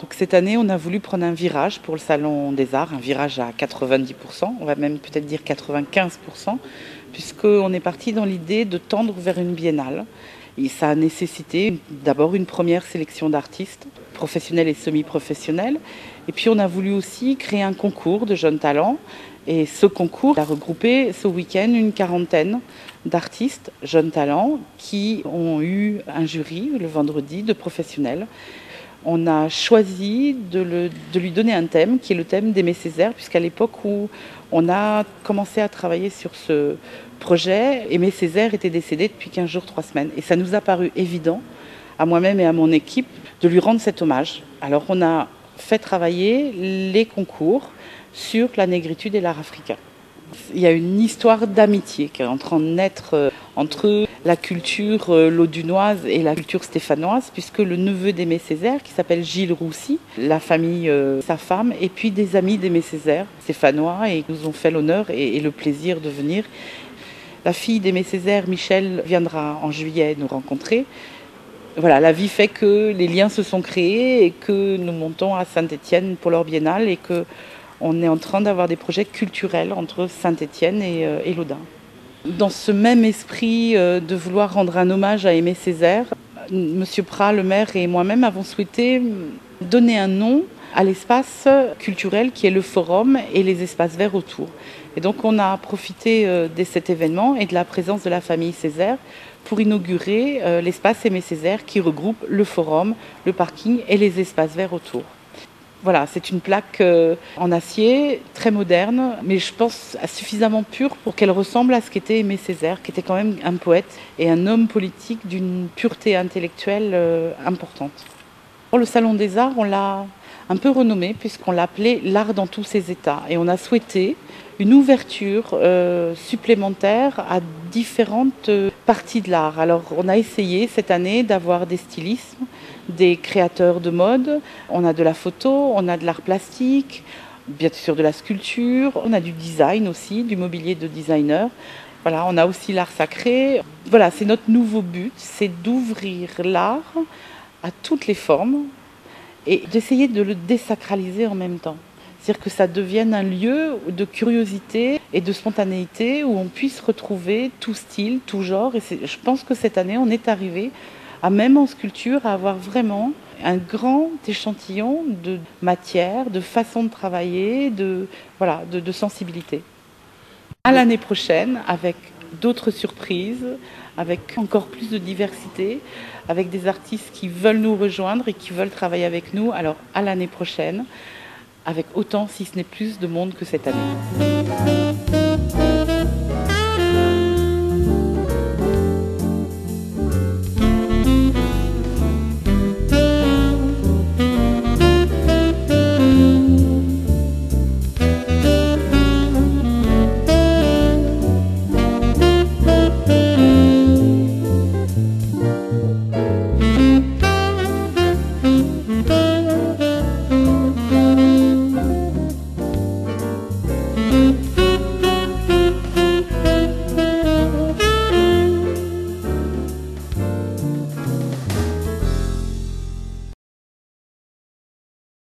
Donc cette année, on a voulu prendre un virage pour le Salon des Arts, un virage à 90%, on va même peut-être dire 95%, puisqu'on est parti dans l'idée de tendre vers une biennale. Et ça a nécessité d'abord une première sélection d'artistes, professionnels et semi-professionnels. Et puis on a voulu aussi créer un concours de jeunes talents. Et ce concours a regroupé ce week-end une quarantaine d'artistes, jeunes talents, qui ont eu un jury le vendredi de professionnels. On a choisi de lui donner un thème, qui est le thème d'Aimé Césaire, puisqu'à l'époque où on a commencé à travailler sur ce projet, Aimé Césaire était décédé depuis 15 jours, 3 semaines. Et ça nous a paru évident, à moi-même et à mon équipe, de lui rendre cet hommage. Alors on a fait travailler les concours sur la négritude et l'art africain. Il y a une histoire d'amitié qui est en train de naître entre la culture laudunoise et la culture stéphanoise, puisque le neveu d'Aimé Césaire, qui s'appelle Gilles Roussy, la famille, sa femme, et puis des amis d'Aimé Césaire, stéphanois, et nous ont fait l'honneur et le plaisir de venir. La fille d'Aimé Césaire, Michel, viendra en juillet nous rencontrer. Voilà, la vie fait que les liens se sont créés et que nous montons à Saint-Étienne pour leur biennale et qu'on est en train d'avoir des projets culturels entre Saint-Étienne et Loudun. Dans ce même esprit de vouloir rendre un hommage à Aimé Césaire, Monsieur Prat, le maire, et moi-même avons souhaité donner un nom à l'espace culturel qui est le forum et les espaces verts autour. Et donc on a profité de cet événement et de la présence de la famille Césaire pour inaugurer l'espace Aimé Césaire qui regroupe le forum, le parking et les espaces verts autour. Voilà, c'est une plaque en acier, très moderne, mais je pense suffisamment pure pour qu'elle ressemble à ce qu'était Aimé Césaire, qui était quand même un poète et un homme politique d'une pureté intellectuelle importante. Pour le Salon des Arts, on l'a un peu renommé puisqu'on l'appelait l'art dans tous ses états. Et on a souhaité une ouverture supplémentaire à différentes parties de l'art. Alors on a essayé cette année d'avoir des stylismes, des créateurs de mode, on a de la photo, on a de l'art plastique, bien sûr de la sculpture, on a du design aussi, du mobilier de designer. Voilà, on a aussi l'art sacré. Voilà, c'est notre nouveau but, c'est d'ouvrir l'art à toutes les formes et d'essayer de le désacraliser en même temps. C'est-à-dire que ça devienne un lieu de curiosité et de spontanéité où on puisse retrouver tout style, tout genre. Et je pense que cette année, on est arrivé à, même en sculpture, à avoir vraiment un grand échantillon de matière, de façon de travailler, de sensibilité. À l'année prochaine, avec d'autres surprises, avec encore plus de diversité, avec des artistes qui veulent nous rejoindre et qui veulent travailler avec nous. Alors à l'année prochaine, avec autant, si ce n'est plus, de monde que cette année.